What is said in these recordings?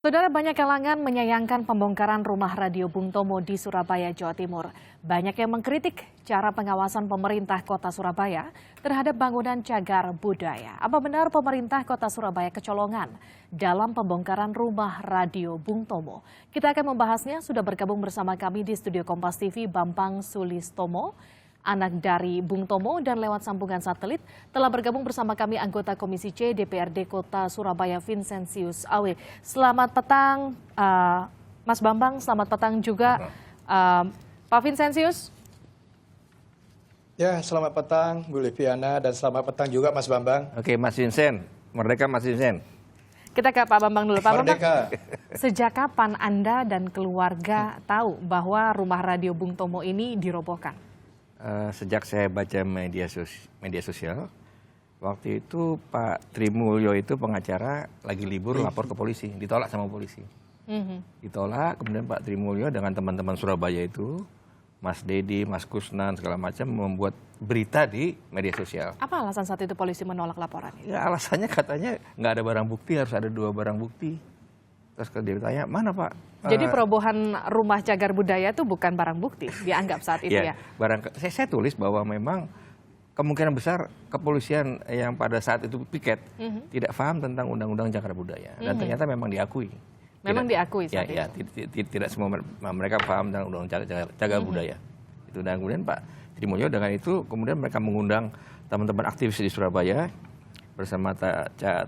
Saudara, banyak kalangan menyayangkan pembongkaran rumah radio Bung Tomo di Surabaya, Jawa Timur. Banyak yang mengkritik cara pengawasan pemerintah kota Surabaya terhadap bangunan cagar budaya. Apa benar pemerintah kota Surabaya kecolongan dalam pembongkaran rumah radio Bung Tomo? Kita akan membahasnya, sudah bergabung bersama kami di studio Kompas TV Bambang Sulistomo, anak dari Bung Tomo, dan lewat sambungan satelit telah bergabung bersama kami anggota Komisi C DPRD Kota Surabaya Vincentius Awe. Selamat petang Mas Bambang, selamat petang juga Pak Vincentius. Ya, selamat petang Bu Liviana dan selamat petang juga Mas Bambang. Oke, Mas Vincent, merdeka Mas Vincent. Kita ke Pak Bambang dulu. Pak Merdeka. Bambang, sejak kapan Anda dan keluarga tahu bahwa rumah radio Bung Tomo ini dirobohkan? Sejak saya baca media sosial, waktu itu Pak Trimulyo itu pengacara lagi libur lapor ke polisi, ditolak sama polisi. Ditolak, kemudian Pak Trimulyo dengan teman-teman Surabaya itu, Mas Dedi, Mas Kusnan, segala macam membuat berita di media sosial. Apa alasan saat itu polisi menolak laporan? Ya alasannya katanya nggak ada barang bukti, harus ada 2 barang bukti. Terus dia ditanya, mana Pak? Jadi perobohan rumah cagar budaya itu bukan barang bukti, dianggap saat itu ya? Saya tulis bahwa memang kemungkinan besar kepolisian yang pada saat itu piket tidak paham tentang undang-undang cagar budaya. Dan ternyata memang diakui. Memang diakui saat itu? Ya, tidak semua mereka paham tentang undang-undang cagar budaya. Itu. Dan kemudian Pak Trimulyo dengan itu, kemudian mereka mengundang teman-teman aktivis di Surabaya bersama Cak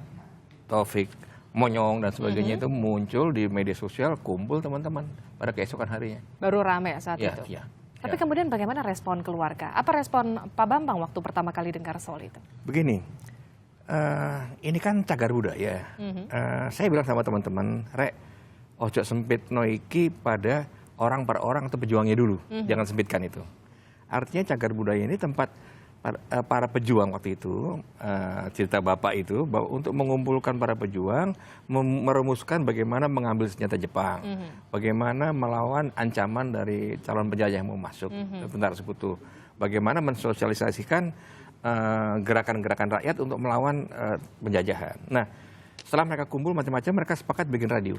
Taufik Monyong dan sebagainya itu muncul di media sosial, kumpul teman-teman pada keesokan harinya. Baru rame saat itu? Iya. Tapi kemudian bagaimana respon keluarga? Apa respon Pak Bambang waktu pertama kali dengar soal itu? Begini, ini kan cagar budaya. Saya bilang sama teman-teman, Rek, ojo sempit noiki pada orang per orang atau pejuangnya dulu. Jangan sempitkan itu. Artinya cagar budaya ini tempat para pejuang waktu itu, cerita Bapak itu, bahwa untuk mengumpulkan para pejuang, merumuskan bagaimana mengambil senjata Jepang, bagaimana melawan ancaman dari calon penjajah yang mau masuk, tentara sekutu, bagaimana mensosialisasikan gerakan-gerakan rakyat untuk melawan penjajahan. Nah, setelah mereka kumpul macam-macam, mereka sepakat bikin radio.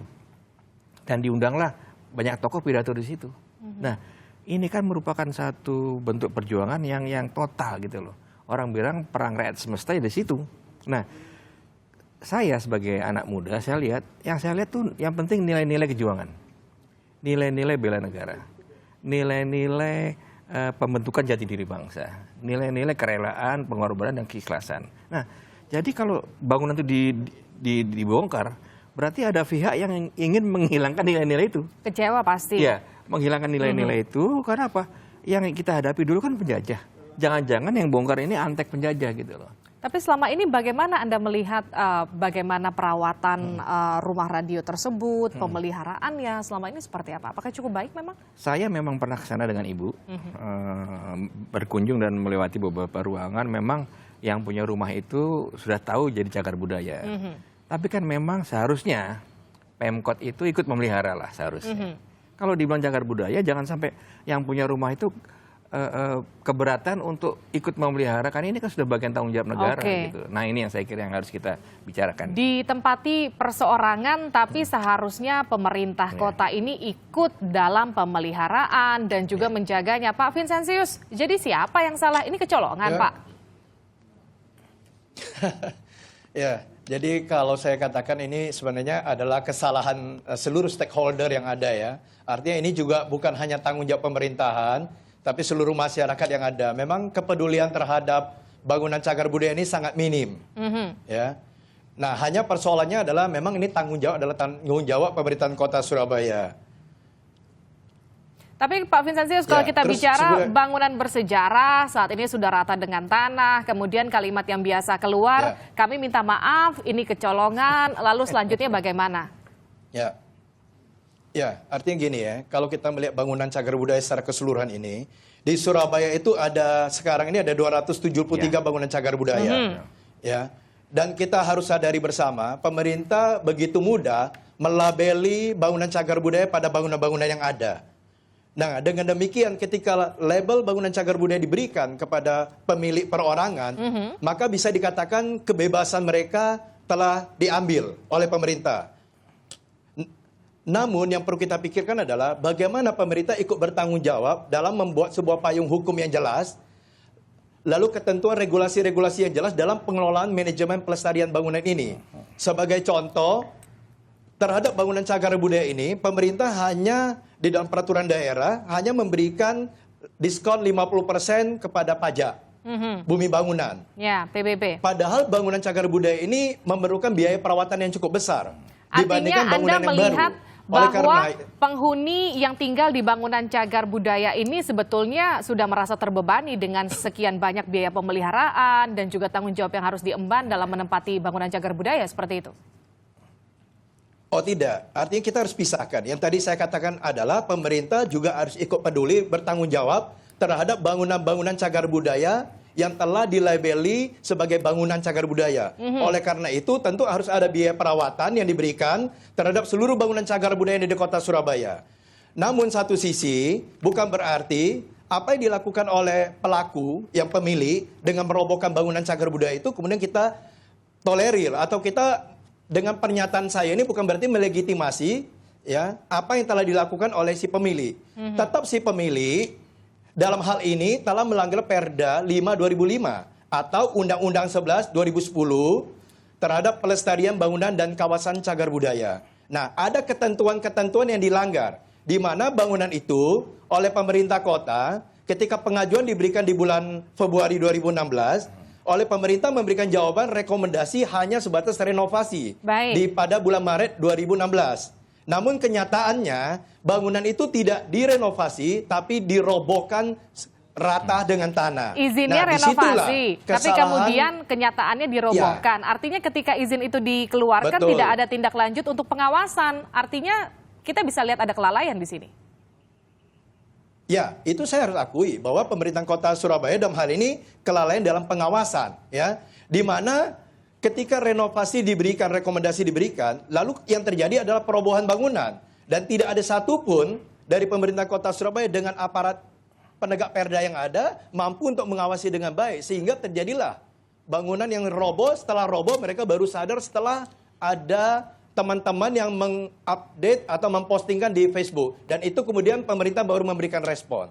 Dan diundanglah banyak tokoh pidato di situ. Nah, ini kan merupakan satu bentuk perjuangan yang total gitu loh. Orang bilang perang rakyat semesta di situ. Nah, saya sebagai anak muda, saya lihat tuh yang penting nilai-nilai kejuangan. Nilai-nilai bela negara. Nilai-nilai pembentukan jati diri bangsa. Nilai-nilai kerelaan, pengorbanan, dan keikhlasan. Nah, jadi kalau bangunan itu dibongkar, berarti ada pihak yang ingin menghilangkan nilai-nilai itu. Kecewa pasti. Iya, menghilangkan nilai-nilai itu karena apa? Yang kita hadapi dulu kan penjajah. Jangan-jangan yang bongkar ini antek penjajah gitu loh. Tapi selama ini bagaimana Anda melihat bagaimana perawatan rumah radio tersebut, pemeliharaannya selama ini seperti apa? Apakah cukup baik memang? Saya memang pernah ke sana dengan Ibu, berkunjung dan melewati beberapa ruangan. Memang yang punya rumah itu sudah tahu jadi cagar budaya. Tapi kan memang seharusnya Pemkot itu ikut memelihara lah seharusnya. Kalau dibilang cagar budaya, jangan sampai yang punya rumah itu keberatan untuk ikut memelihara, karena ini kan sudah bagian tanggung jawab negara. Gitu. Nah, ini yang saya kira yang harus kita bicarakan. Ditempati perseorangan, tapi seharusnya pemerintah kota ini ikut dalam pemeliharaan dan juga menjaganya. Pak Vincentius, jadi siapa yang salah? Ini kecolongan, Pak? Ya, jadi kalau saya katakan ini sebenarnya adalah kesalahan seluruh stakeholder yang ada ya. Artinya ini juga bukan hanya tanggung jawab pemerintahan, tapi seluruh masyarakat yang ada. Memang kepedulian terhadap bangunan cagar budaya ini sangat minim. Ya. Nah, hanya persoalannya adalah memang ini tanggung jawab pemerintahan Kota Surabaya. Tapi Pak Vincentius, kalau kita bicara bangunan bersejarah, saat ini sudah rata dengan tanah, kemudian kalimat yang biasa keluar, kami minta maaf, ini kecolongan, lalu selanjutnya bagaimana? Ya, artinya gini ya, kalau kita melihat bangunan cagar budaya secara keseluruhan ini, di Surabaya itu sekarang ini ada 273 bangunan cagar budaya. Ya. Dan kita harus sadari bersama, pemerintah begitu mudah melabeli bangunan cagar budaya pada bangunan-bangunan yang ada. Nah, dengan demikian ketika label bangunan cagar budaya diberikan kepada pemilik perorangan, maka bisa dikatakan kebebasan mereka telah diambil oleh pemerintah. Namun yang perlu kita pikirkan adalah bagaimana pemerintah ikut bertanggung jawab dalam membuat sebuah payung hukum yang jelas, lalu ketentuan regulasi-regulasi yang jelas dalam pengelolaan manajemen pelestarian bangunan ini. Sebagai contoh, terhadap bangunan cagar budaya ini, pemerintah hanya di dalam peraturan daerah hanya memberikan diskon 50% kepada pajak bumi bangunan. Ya, PBB. Padahal bangunan cagar budaya ini memerlukan biaya perawatan yang cukup besar dibandingkan Artinya bangunan Anda yang melihat baru. bahwa penghuni yang tinggal di bangunan cagar budaya ini sebetulnya sudah merasa terbebani dengan sekian banyak biaya pemeliharaan dan juga tanggung jawab yang harus diemban dalam menempati bangunan cagar budaya seperti itu. Oh tidak, artinya kita harus pisahkan. Yang tadi saya katakan adalah pemerintah juga harus ikut peduli bertanggung jawab terhadap bangunan-bangunan cagar budaya yang telah dilabeli sebagai bangunan cagar budaya. Oleh karena itu tentu harus ada biaya perawatan yang diberikan terhadap seluruh bangunan cagar budaya di kota Surabaya. Namun satu sisi bukan berarti apa yang dilakukan oleh pelaku yang pemilik dengan merobohkan bangunan cagar budaya itu kemudian kita tolerir atau kita dengan pernyataan saya ini bukan berarti melegitimasi ya apa yang telah dilakukan oleh si pemilik. Tetap si pemilik dalam hal ini telah melanggar Perda 5/2005 atau Undang-Undang 11/2010 terhadap pelestarian bangunan dan kawasan cagar budaya. Nah, ada ketentuan-ketentuan yang dilanggar, di mana bangunan itu oleh pemerintah kota ketika pengajuan diberikan di bulan Februari 2016, oleh pemerintah memberikan jawaban rekomendasi hanya sebatas renovasi pada bulan Maret 2016. Namun kenyataannya bangunan itu tidak direnovasi tapi dirobohkan rata dengan tanah. Izinnya renovasi, tapi kemudian kenyataannya dirobohkan. Ya. Artinya ketika izin itu dikeluarkan tidak ada tindak lanjut untuk pengawasan. Artinya kita bisa lihat ada kelalaian di sini. Ya, itu saya harus akui bahwa pemerintah kota Surabaya dalam hal ini kelalaian dalam pengawasan, ya, di mana ketika renovasi diberikan, rekomendasi diberikan, lalu yang terjadi adalah perobohan bangunan. Dan tidak ada satupun dari pemerintah kota Surabaya dengan aparat penegak perda yang ada mampu untuk mengawasi dengan baik. Sehingga terjadilah bangunan yang roboh, setelah roboh mereka baru sadar setelah ada teman-teman yang mengupdate atau mempostingkan di Facebook. Dan itu kemudian pemerintah baru memberikan respon.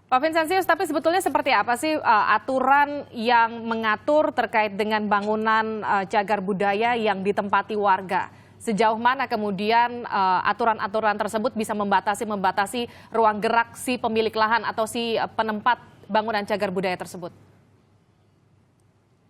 Pak Vincentius, tapi sebetulnya seperti apa sih aturan yang mengatur terkait dengan bangunan cagar budaya yang ditempati warga? Sejauh mana kemudian aturan-aturan tersebut bisa membatasi ruang gerak si pemilik lahan atau si penempat bangunan cagar budaya tersebut?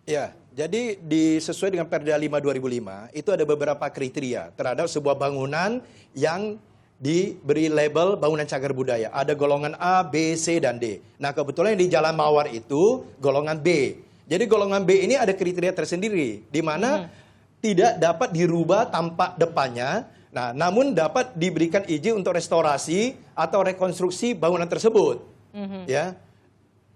Ya, jadi sesuai dengan Perda 5/2005 itu ada beberapa kriteria terhadap sebuah bangunan yang diberi label bangunan cagar budaya. Ada golongan A, B, C, dan D. Nah, kebetulan di Jalan Mawar itu golongan B. Jadi golongan B ini ada kriteria tersendiri, di mana tidak dapat dirubah tampak depannya, nah, namun dapat diberikan izin untuk restorasi atau rekonstruksi bangunan tersebut. Ya.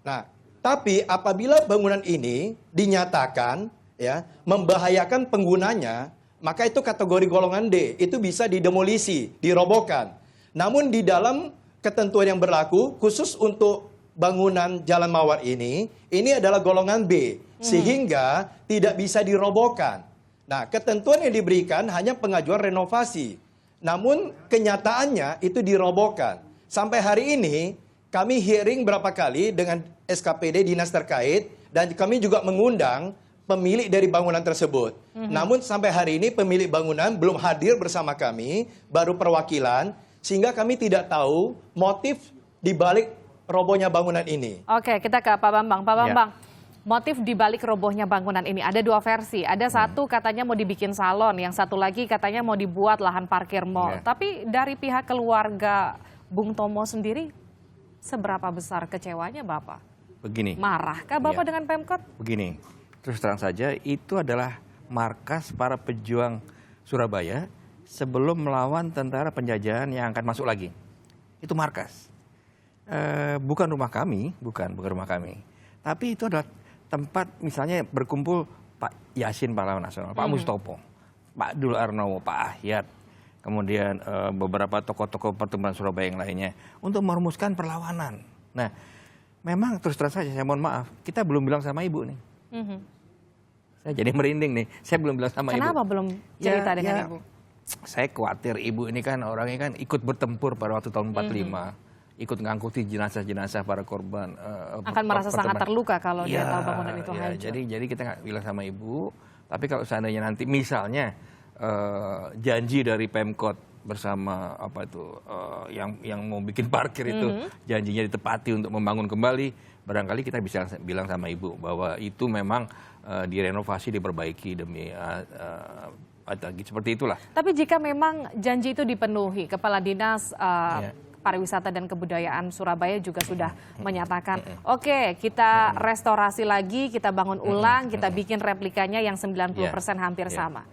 Nah, tapi apabila bangunan ini dinyatakan ya membahayakan penggunanya, maka itu kategori golongan D, itu bisa didemolisi, dirobohkan. Namun di dalam ketentuan yang berlaku, khusus untuk bangunan Jalan Mawar ini adalah golongan B, sehingga tidak bisa dirobohkan. Nah, ketentuan yang diberikan hanya pengajuan renovasi. Namun kenyataannya itu dirobohkan. Sampai hari ini, kami hearing berapa kali dengan SKPD dinas terkait, dan kami juga mengundang pemilik dari bangunan tersebut. Namun sampai hari ini pemilik bangunan belum hadir bersama kami, baru perwakilan, sehingga kami tidak tahu motif dibalik robohnya bangunan ini. Oke, kita ke Pak Bambang. Pak Bambang, motif dibalik robohnya bangunan ini ada dua versi. Ada satu katanya mau dibikin salon, yang satu lagi katanya mau dibuat lahan parkir mal. Tapi dari pihak keluarga Bung Tomo sendiri, seberapa besar kecewanya Bapak? Begini. Marahkah Bapak dengan Pemkot? Begini. Terus terang saja, itu adalah markas para pejuang Surabaya sebelum melawan tentara penjajahan yang akan masuk lagi. Itu markas. Bukan rumah kami, bukan rumah kami. Tapi itu adalah tempat misalnya berkumpul Pak Yasin pahlawan nasional, Pak Mustopo, Pak Dul Arnowo, Pak Ahyat, kemudian beberapa tokoh-tokoh pertumbuhan Surabaya yang lainnya untuk merumuskan perlawanan. Nah, memang terus terang saja, saya mohon maaf, kita belum bilang sama Ibu nih. Saya jadi merinding nih, saya belum bilang sama Ibu. Kenapa belum cerita dengan Ibu? saya khawatir ibu ini kan orangnya kan ikut bertempur pada waktu tahun 45. Ikut ngangkuti jenazah-jenazah para korban. Akan merasa sangat terluka kalau dia tahu bangunan itu hancur. Jadi kita nggak bilang sama ibu, tapi kalau seandainya nanti misalnya janji dari Pemkot bersama apa itu yang mau bikin parkir itu janjinya ditepati untuk membangun kembali, barangkali kita bisa bilang sama ibu bahwa itu memang direnovasi, diperbaiki demi seperti itulah. Tapi jika memang janji itu dipenuhi, Kepala Dinas Pariwisata dan Kebudayaan Surabaya juga sudah menyatakan, oke, kita restorasi lagi, kita bangun ulang, kita bikin replikanya yang 90% hampir sama.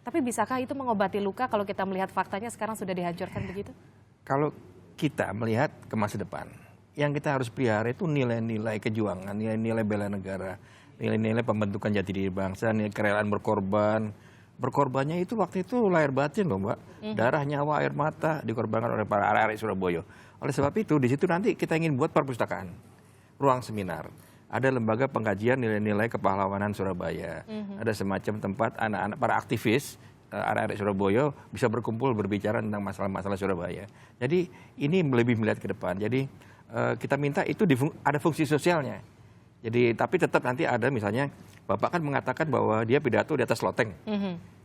Tapi bisakah itu mengobati luka kalau kita melihat faktanya sekarang sudah dihancurkan begitu? Kalau kita melihat ke masa depan, yang kita harus pelihara itu nilai-nilai kejuangan, nilai-nilai bela negara, nilai-nilai pembentukan jati diri bangsa, nilai kerelaan berkorban. Berkorbannya itu waktu itu lahir batin loh Mbak. Darah, nyawa, air mata dikorbankan oleh para arek-arek Surabaya. Oleh sebab itu di situ nanti kita ingin buat perpustakaan, ruang seminar. Ada lembaga pengkajian nilai-nilai kepahlawanan Surabaya. Ada semacam tempat anak-anak para aktivis arek-arek Surabaya bisa berkumpul berbicara tentang masalah-masalah Surabaya. Jadi ini lebih melihat ke depan. Jadi kita minta itu ada fungsi sosialnya. Jadi tapi tetap nanti ada misalnya Bapak kan mengatakan bahwa dia pidato di atas loteng.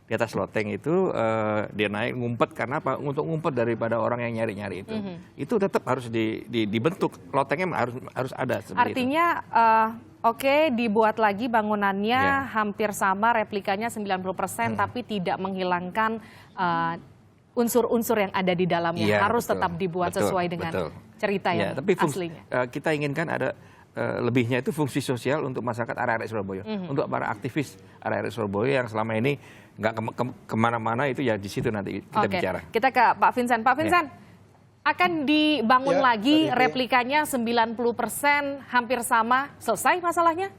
Di atas loteng itu dia naik ngumpet karena apa? Untuk ngumpet daripada orang yang nyari-nyari itu. Itu tetap harus dibentuk. Lotengnya harus ada. Artinya oke, dibuat lagi bangunannya hampir sama, replikanya 90%, tapi tidak menghilangkan unsur-unsur yang ada di dalamnya. Harus tetap dibuat sesuai dengan cerita yang aslinya. Kita inginkan ada lebihnya itu fungsi sosial untuk masyarakat arek-arek Surabaya, untuk para aktivis arek-arek Surabaya yang selama ini nggak kemana-mana, itu ya di situ nanti kita bicara. Kita ke Pak Vincent. Pak Vincent, akan dibangun lagi replikanya 90% hampir sama, selesai masalahnya?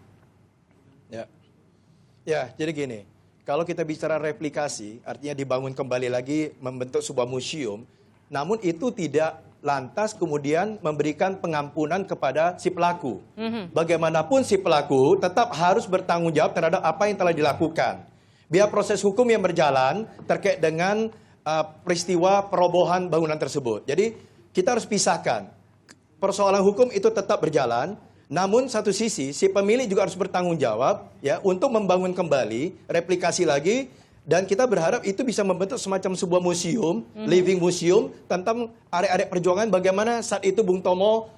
Ya, jadi gini, kalau kita bicara replikasi, artinya dibangun kembali lagi membentuk sebuah museum, namun itu tidak lantas kemudian memberikan pengampunan kepada si pelaku. Bagaimanapun si pelaku tetap harus bertanggung jawab terhadap apa yang telah dilakukan. Biar proses hukum yang berjalan terkait dengan peristiwa perobohan bangunan tersebut. Jadi kita harus pisahkan. Persoalan hukum itu tetap berjalan, namun satu sisi si pemilik juga harus bertanggung jawab ya untuk membangun kembali, replikasi lagi. Dan kita berharap itu bisa membentuk semacam sebuah museum, living museum tentang arek-arek perjuangan bagaimana saat itu Bung Tomo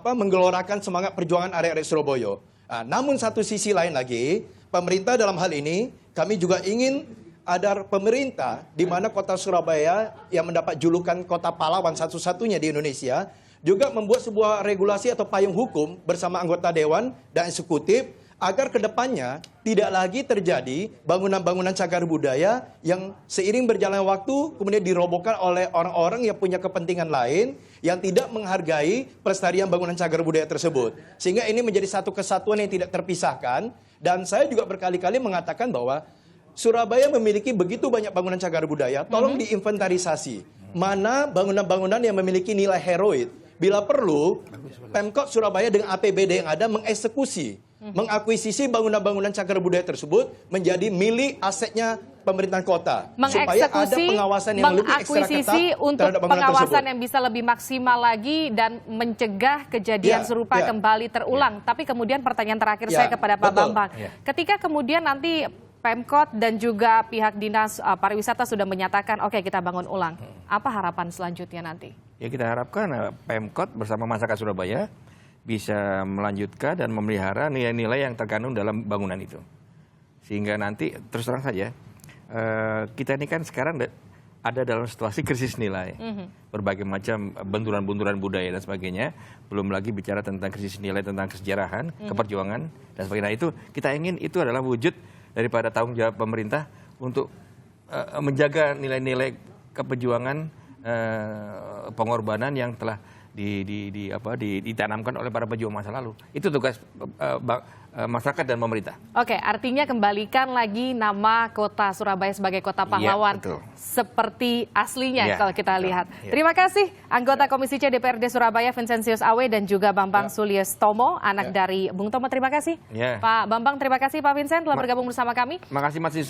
menggelorakan semangat perjuangan arek-arek Surabaya. Namun satu sisi lain lagi, pemerintah dalam hal ini kami juga ingin ada pemerintah di mana kota Surabaya yang mendapat julukan kota pahlawan satu-satunya di Indonesia juga membuat sebuah regulasi atau payung hukum bersama anggota dewan dan eksekutif agar kedepannya tidak lagi terjadi bangunan-bangunan cagar budaya yang seiring berjalannya waktu kemudian dirobohkan oleh orang-orang yang punya kepentingan lain yang tidak menghargai pelestarian bangunan cagar budaya tersebut. Sehingga ini menjadi satu kesatuan yang tidak terpisahkan. Dan saya juga berkali-kali mengatakan bahwa Surabaya memiliki begitu banyak bangunan cagar budaya, tolong diinventarisasi. Mana bangunan-bangunan yang memiliki nilai heroik. Bila perlu, Pemkot Surabaya dengan APBD yang ada mengeksekusi, mengakuisisi bangunan-bangunan cagar budaya tersebut menjadi milik asetnya pemerintahan kota. Supaya ada pengawasan yang lebih ekstra ketat untuk pengawasan yang bisa lebih maksimal lagi dan mencegah kejadian serupa kembali terulang. Tapi kemudian pertanyaan terakhir saya kepada Pak Bambang. Ketika kemudian nanti Pemkot dan juga pihak Dinas Pariwisata sudah menyatakan oke kita bangun ulang. Apa harapan selanjutnya nanti? Ya kita harapkan Pemkot bersama masyarakat Surabaya bisa melanjutkan dan memelihara nilai-nilai yang terkandung dalam bangunan itu. Sehingga nanti terus terang saja kita ini kan sekarang ada dalam situasi krisis nilai. Berbagai macam benturan-benturan budaya dan sebagainya. Belum lagi bicara tentang krisis nilai, tentang kesejarahan, keperjuangan dan sebagainya. Itu kita ingin itu adalah wujud daripada tanggung jawab pemerintah untuk menjaga nilai-nilai keperjuangan, pengorbanan yang telah ditanamkan oleh para pejuang masa lalu. Itu tugas masyarakat dan pemerintah. Oke, artinya kembalikan lagi nama kota Surabaya sebagai kota pahlawan seperti aslinya kalau kita lihat. Terima kasih anggota Komisi C DPRD Surabaya Vincentius Awe dan juga Bambang Sulius Tomo, anak dari Bung Tomo. Terima kasih. Pak Bambang, terima kasih Pak Vincent telah bergabung bersama kami. Terima kasih Mas Yusuf.